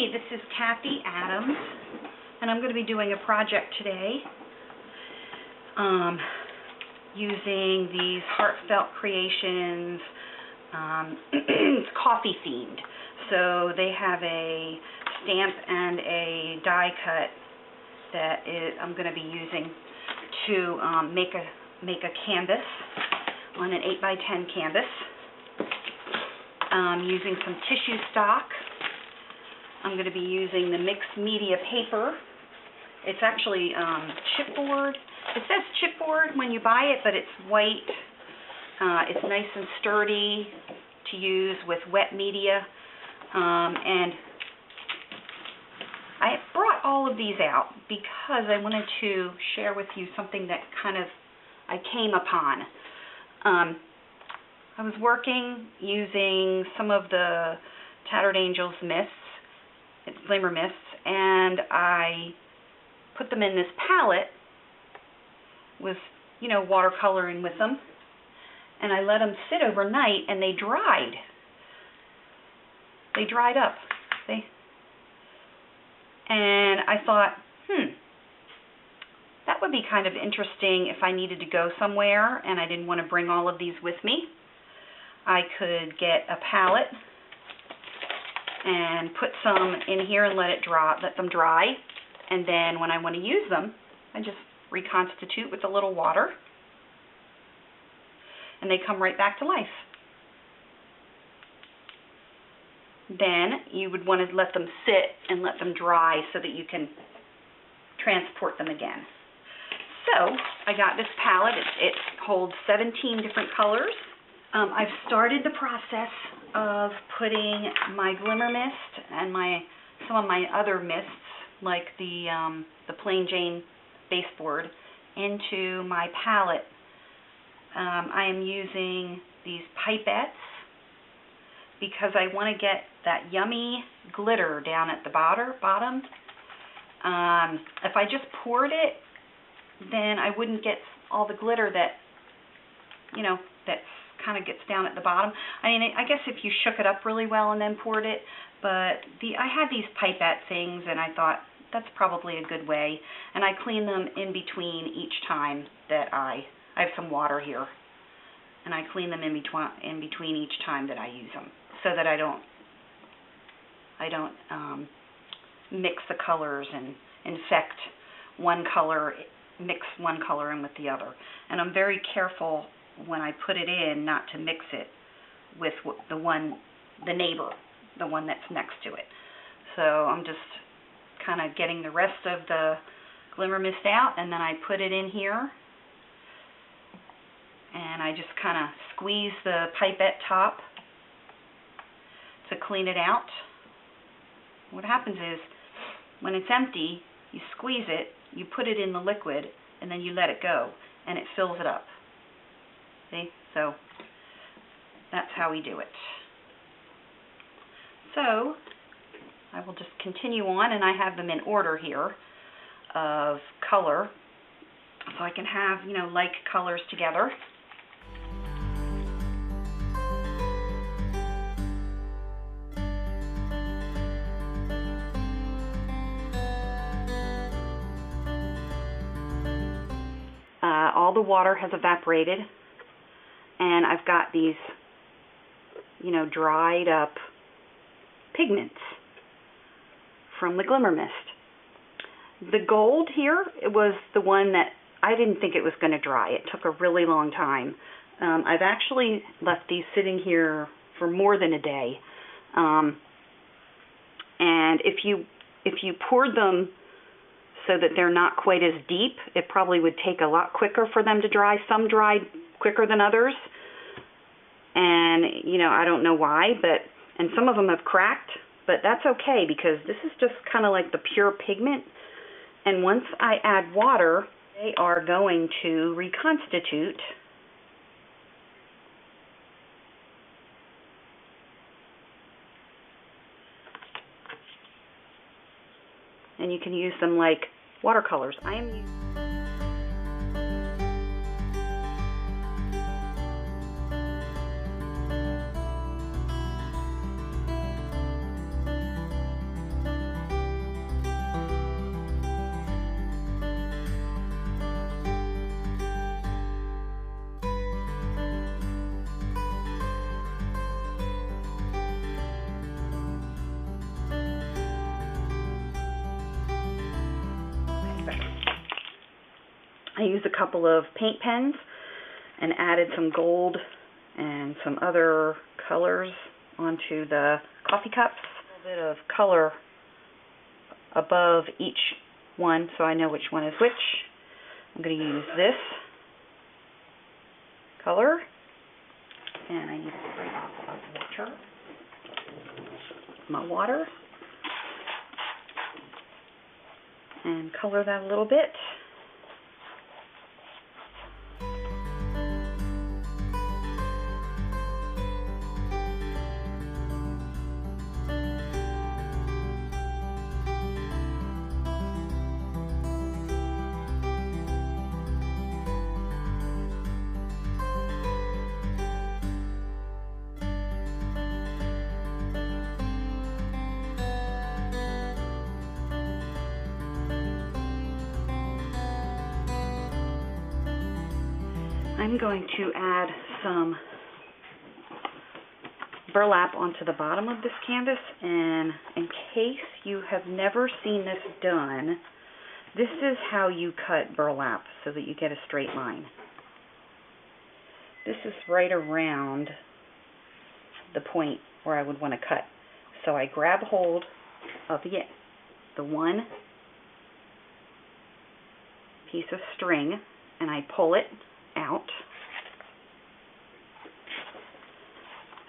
Hey, this is Kathy Adams, and I'm going to be doing a project today using these Heartfelt Creations. It's coffee themed, so they have a stamp and a die cut that I'm going to be using to make a canvas on an 8x10 canvas. Using some tissue stock. I'm going to be using the mixed media paper. It's actually chipboard. It says chipboard when you buy it, but it's white. It's nice and sturdy to use with wet media. And I brought all of these out because I wanted to share with you something that I came upon. I was working using some of the Tattered Angels mists, it's Glimmer Mist, and I put them in this palette with, watercoloring with them, and I let them sit overnight, and they dried. They dried up. And I thought, that would be kind of interesting if I needed to go somewhere and I didn't want to bring all of these with me. I could get a palette and put some in here and let them dry, and then when I want to use them, I just reconstitute with a little water, and they come right back to life. Then you would want to let them sit and let them dry so that you can transport them again. So I got this palette. It holds 17 different colors. I've started the process of putting my Glimmer Mist and some of my other mists, like the Plain Jane baseboard, into my palette. I am using these pipettes because I want to get that yummy glitter down at the bottom. If I just poured it, then I wouldn't get all the glitter that kind of gets down at the bottom. I mean, I guess if you shook it up really well and then poured it, but I had these pipette things, and I thought that's probably a good way. And I clean them in between each time that I have some water here, and I clean them in between each time that I use them, so that I don't mix the colors and infect one color, mix one color in with the other. And I'm very careful when I put it in not to mix it with the neighbor, the one that's next to it. So I'm just kind of getting the rest of the Glimmer Mist out, and then I put it in here, and I just kind of squeeze the pipette top to clean it out. What happens is, when it's empty, you squeeze it, you put it in the liquid, and then you let it go, and it fills it up. See? So that's how we do it. So I will just continue on, and I have them in order here of color, so I can have, like colors together. All the water has evaporated, and I've got these, dried up pigments from the Glimmer Mist. The gold here, it was the one that I didn't think it was going to dry. It took a really long time. I've actually left these sitting here for more than a day. And if you poured them so that they're not quite as deep, it probably would take a lot quicker for them to dry. Some dried quicker than others, and I don't know why, and some of them have cracked, but that's okay because this is just kind of like the pure pigment, and once I add water, they are going to reconstitute. And you can use them like watercolors. I am using I used a couple of paint pens and added some gold and some other colors onto the coffee cups. A little bit of color above each one so I know which one is which. I'm going to use this color, and I need a spray bottle of water. My water, and color that a little bit. I'm going to add some burlap onto the bottom of this canvas, and in case you have never seen this done, this is how you cut burlap so that you get a straight line. This is right around the point where I would want to cut. So I grab hold of the one piece of string and I pull it out.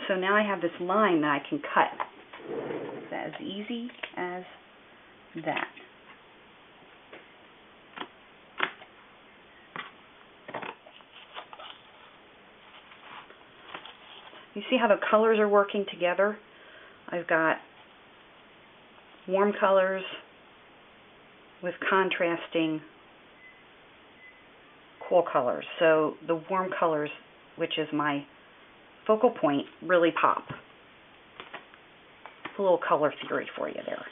So now I have this line that I can cut. It's as easy as that. You see how the colors are working together? I've got warm colors with contrasting cool colors. So the warm colors, which is my focal point, really pop. A little color theory for you there.